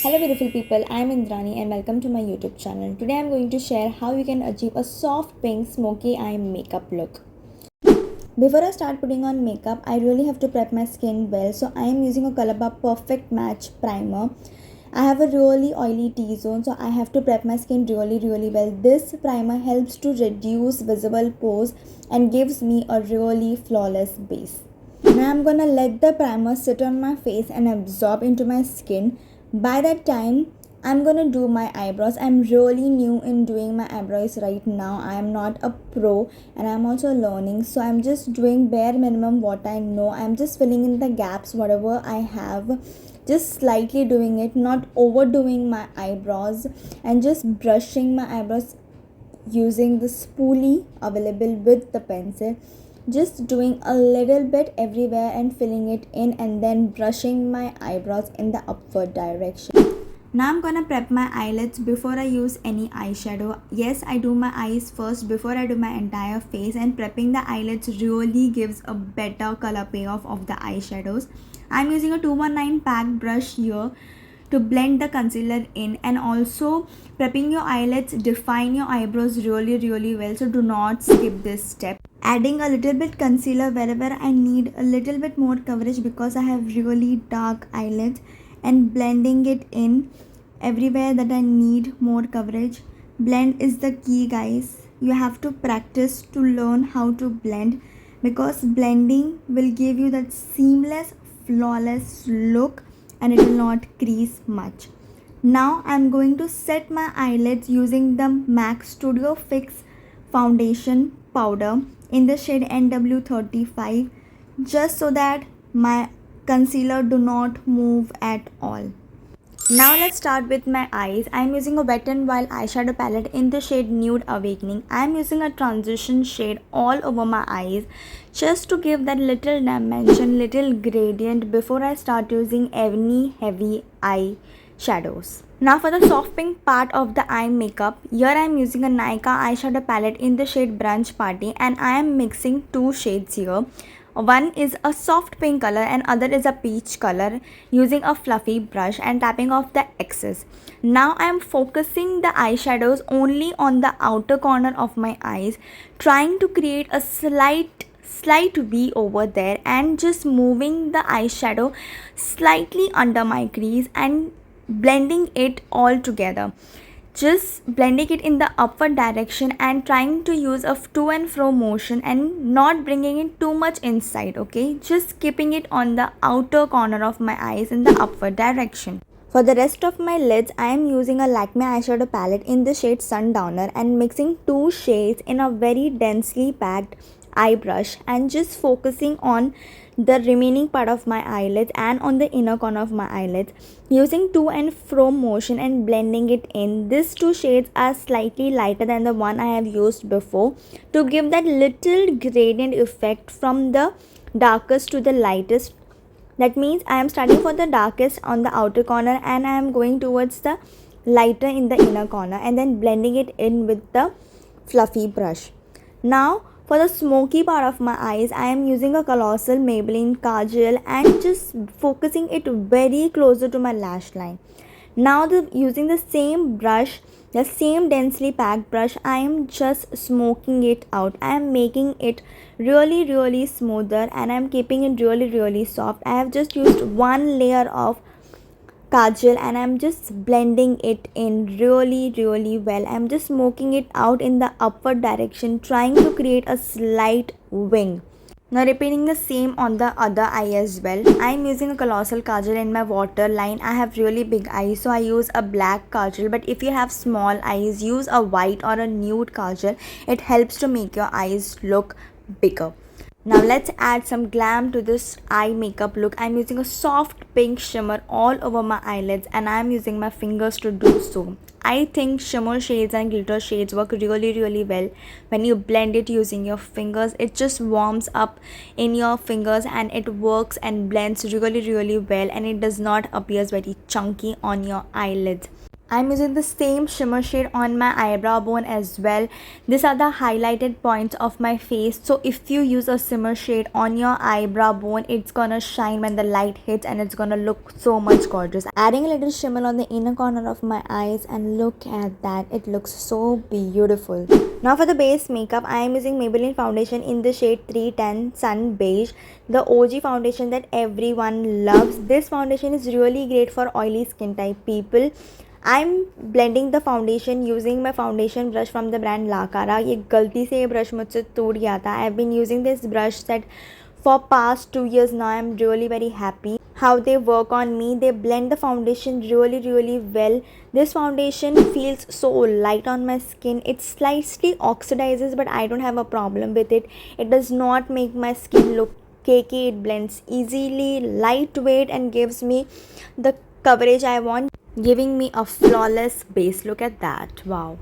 Hello beautiful people, I am Indrani and welcome to my YouTube channel. Today I am going to share how you can achieve a soft pink smoky eye makeup look. Before I start putting on makeup, I really have to prep my skin well. So I am using a Colorbar Perfect Match Primer. I have a really oily T-zone, so I have to prep my skin really well. This primer helps to reduce visible pores and gives me a really flawless base. Now I'm gonna let the primer sit on my face and absorb into my skin. By that time, I'm gonna do my eyebrows. I'm really new in doing my eyebrows right now. I am not a pro and I'm also learning. So I'm just doing bare minimum what I know. I'm just filling in the gaps, whatever I have. Just slightly doing it, not overdoing my eyebrows, and just brushing my eyebrows using the spoolie available with the pencil. Just doing a little bit everywhere and filling it in and then brushing my eyebrows in the upward direction. Now I'm gonna prep my eyelids before I use any eyeshadow. Yes, I do my eyes first before I do my entire face, and prepping the eyelids really gives a better color payoff of the eyeshadows. I'm using a 219 pack brush here to blend the concealer in, and also prepping your eyelids define your eyebrows really well, so do not skip this step. Adding a little bit concealer wherever I need a little bit more coverage because I have really dark eyelids, and blending it in everywhere that I need more coverage. Blend is the key, guys. You have to practice to learn how to blend, because blending will give you that seamless flawless look and it will not crease much. Now I'm going to set my eyelids using the MAC Studio Fix foundation powder in the shade NW35, just so that my concealer do not move at all. Now let's start with my eyes. I am using a Wet n Wild eyeshadow palette in the shade Nude Awakening. I am using a transition shade all over my eyes just to give that little dimension, little gradient before I start using any heavy eye shadows. Now for the soft pink part of the eye makeup, here I am using a Nykaa eyeshadow palette in the shade Brunch Party, and I am mixing two shades here. One is a soft pink color and other is a peach color, using a fluffy brush and tapping off the excess. Now I am focusing the eyeshadows only on the outer corner of my eyes, trying to create a slight V over there, and just moving the eyeshadow slightly under my crease and blending it all together. Just blending it in the upward direction and trying to use a to and fro motion and not bringing it too much inside, okay? Just keeping it on the outer corner of my eyes in the upward direction. For the rest of my lids, I am using a Lakme eyeshadow palette in the shade Sundowner and mixing two shades in a very densely packed eye brush, and just focusing on the remaining part of my eyelids and on the inner corner of my eyelids, using to and fro motion and blending it in. These two shades are slightly lighter than the one I have used before, to give that little gradient effect from the darkest to the lightest. That means I am starting for the darkest on the outer corner and I am going towards the lighter in the inner corner, and then blending it in with the fluffy brush. Now for the smoky part of my eyes, I am using a colossal Maybelline kajal and just focusing it very closer to my lash line. Now using the same brush, the same densely packed brush, I am just smoking it out. I am making it really smoother and I am keeping it really soft. I have just used one layer of kajal and I'm just blending it in really well. I'm just smoking it out in the upward direction, trying to create a slight wing. Now repeating the same on the other eye as well. I'm using a colossal kajal in my waterline. I have really big eyes, so I use a black kajal, but if you have small eyes, use a white or a nude kajal. It helps to make your eyes look bigger. Now let's add some glam to this eye makeup look. I'm using a soft pink shimmer all over my eyelids and I'm using my fingers to do so. I think shimmer shades and glitter shades work really well when you blend it using your fingers. It just warms up in your fingers and it works and blends really well, and it does not appear very chunky on your eyelids. I'm using the same shimmer shade on my eyebrow bone as well. These are the highlighted points of my face. So if you use a shimmer shade on your eyebrow bone, it's gonna shine when the light hits and it's gonna look so much gorgeous. Adding a little shimmer on the inner corner of my eyes, and look at that. It looks so beautiful. Now for the base makeup, I am using Maybelline foundation in the shade 310 Sun Beige, the OG foundation that everyone loves. This foundation is really great for oily skin type people. I'm blending the foundation using my foundation brush from the brand La Cara. ये गलती से ये brush मुझसे टूट गया था. I've been using this brush set for past 2 years now. I'm really very happy how they work on me. They blend the foundation really well. This foundation feels so light on my skin. It slightly oxidizes, but I don't have a problem with it. It does not make my skin look cakey. It blends easily, lightweight, and gives me the coverage I want, giving me a flawless base. Look at that. Wow.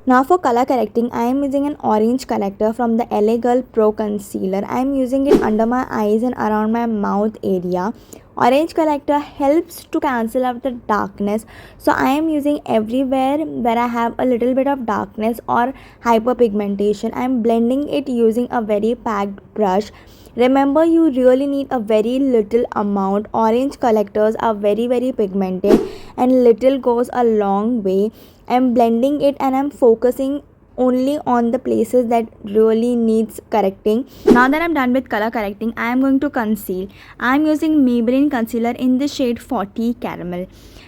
Now for color correcting, I am using an orange corrector from the LA Girl Pro Concealer. I am using it under my eyes and around my mouth area. Orange corrector helps to cancel out the darkness. So I am using everywhere where I have a little bit of darkness or hyperpigmentation. I am blending it using a very packed brush. Remember, you really need a very little amount. Orange collectors are very pigmented and little goes a long way. I'm blending it and I'm focusing only on the places that really needs correcting. Now that I'm done with color correcting, I am going to conceal. I'm using Maybelline concealer in the shade 40 Caramel.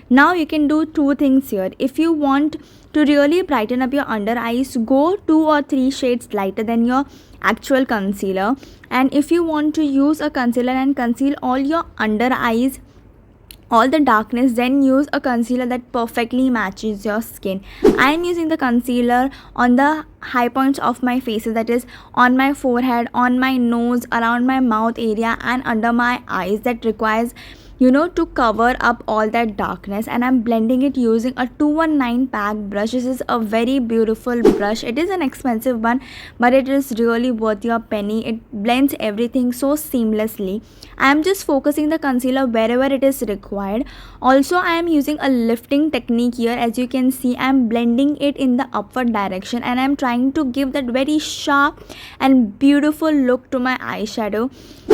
Now you can do two things here. If you want to really brighten up your under eyes, go 2 or 3 shades lighter than your actual concealer. And if you want to use a concealer and conceal all your under eyes, all the darkness, then use a concealer that perfectly matches your skin. I am using the concealer on the high points of my faces, that is on my forehead, on my nose, around my mouth area, and under my eyes. That requires to cover up all that darkness, and I'm blending it using a 219 pack brush. This is a very beautiful brush. It is an expensive one, but it is really worth your penny. It blends everything so seamlessly. I am just focusing the concealer wherever it is required. Also, I am using a lifting technique here. As you can see, I am blending it in the upward direction, and I am trying to give that very sharp and beautiful look to my eyeshadow.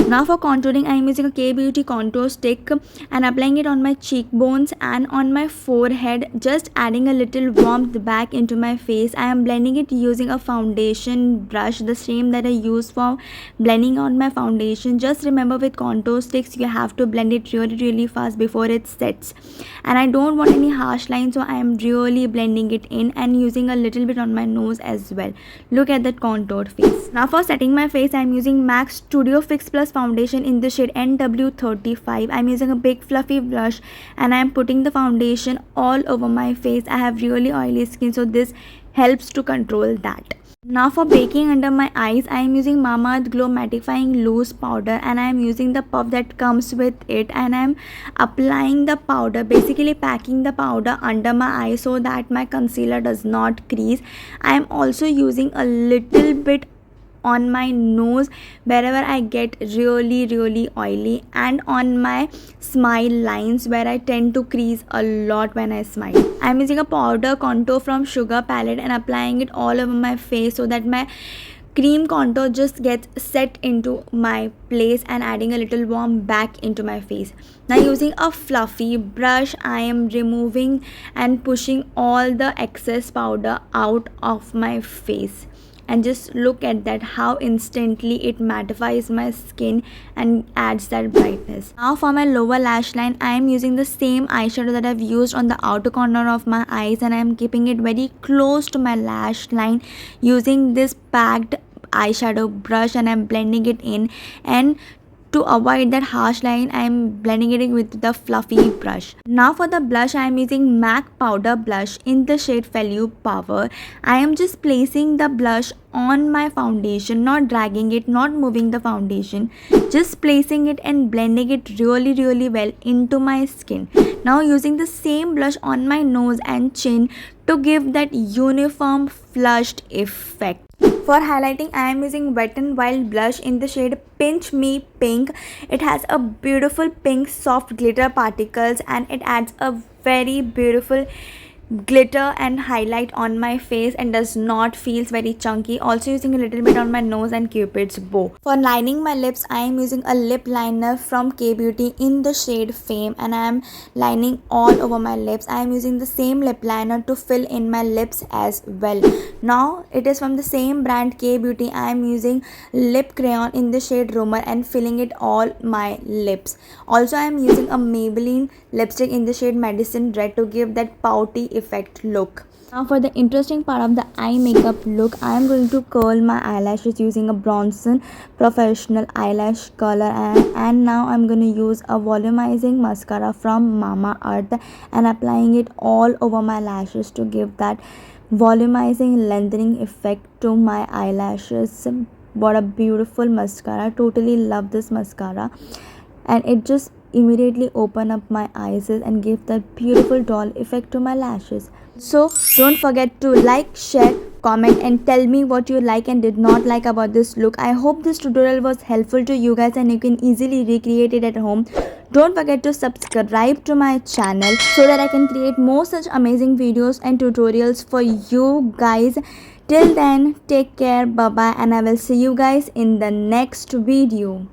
Now for contouring, I am using a K-Beauty contour stick and applying it on my cheekbones and on my forehead, just adding a little warmth back into my face. I am blending it using a foundation brush, the same that I use for blending on my foundation. Just remember, with contour sticks you have to blend it really fast before it sets, and I don't want any harsh lines, so I am really blending it in and using a little bit on my nose as well. Look at that contoured face. Now for setting my face, I am using MAC Studio Fix Plus foundation in the shade NW35. I am using a big fluffy brush and I am putting the foundation all over my face. I have really oily skin, so this helps to control that. Now for baking under my eyes, I am using Mamaearth Glow Mattifying Loose Powder, and I am using the puff that comes with it, and I am applying the powder, basically packing the powder under my eye so that my concealer does not crease. I am also using a little bit on my nose wherever I get really oily, and on my smile lines where I tend to crease a lot when I smile. I am using a powder contour from Sugar palette and applying it all over my face so that my cream contour just gets set into my place and adding a little warm back into my face. Now using a fluffy brush, I am removing and pushing all the excess powder out of my face. And just look at that, how instantly it mattifies my skin and adds that brightness. Now for my lower lash line, I am using the same eyeshadow that I've used on the outer corner of my eyes, and I am keeping it very close to my lash line using this packed eyeshadow brush, and I'm blending it in. And to avoid that harsh line, I am blending it in with the fluffy brush. Now for the blush, I am using MAC Powder Blush in the shade Value Power. I am just placing the blush on my foundation, not dragging it, not moving the foundation, just placing it and blending it really well into my skin. Now using the same blush on my nose and chin to give that uniform flushed effect. For highlighting, I am using Wet n Wild blush in the shade Pinch Me Pink. It has a beautiful pink soft glitter particles, and it adds a very beautiful glitter and highlight on my face and does not feel very chunky. Also using a little bit on my nose and Cupid's bow. For lining my lips, I am using a lip liner from K Beauty in the shade Fame, and I am lining all over my lips. I am using the same lip liner to fill in my lips as well. Now it is from the same brand K Beauty. I am using lip crayon in the shade Rumor and filling it all my lips. Also I am using a Maybelline lipstick in the shade Medicine Red to give that pouty effect look. Now for the interesting part of the eye makeup look, I am going to curl my eyelashes using a Bronson Professional Eyelash Curler, and now I'm going to use a volumizing mascara from Mama Earth and applying it all over my lashes to give that volumizing lengthening effect to my eyelashes. What a beautiful mascara. Totally love this mascara, and it just immediately open up my eyes and give that beautiful doll effect to my lashes. So don't forget to like, share, comment and tell me what you like and did not like about this look. I hope this tutorial was helpful to you guys and you can easily recreate it at home. Don't forget to subscribe to my channel so that I can create more such amazing videos and tutorials for you guys. Till then, take care, bye bye, and I will see you guys in the next video.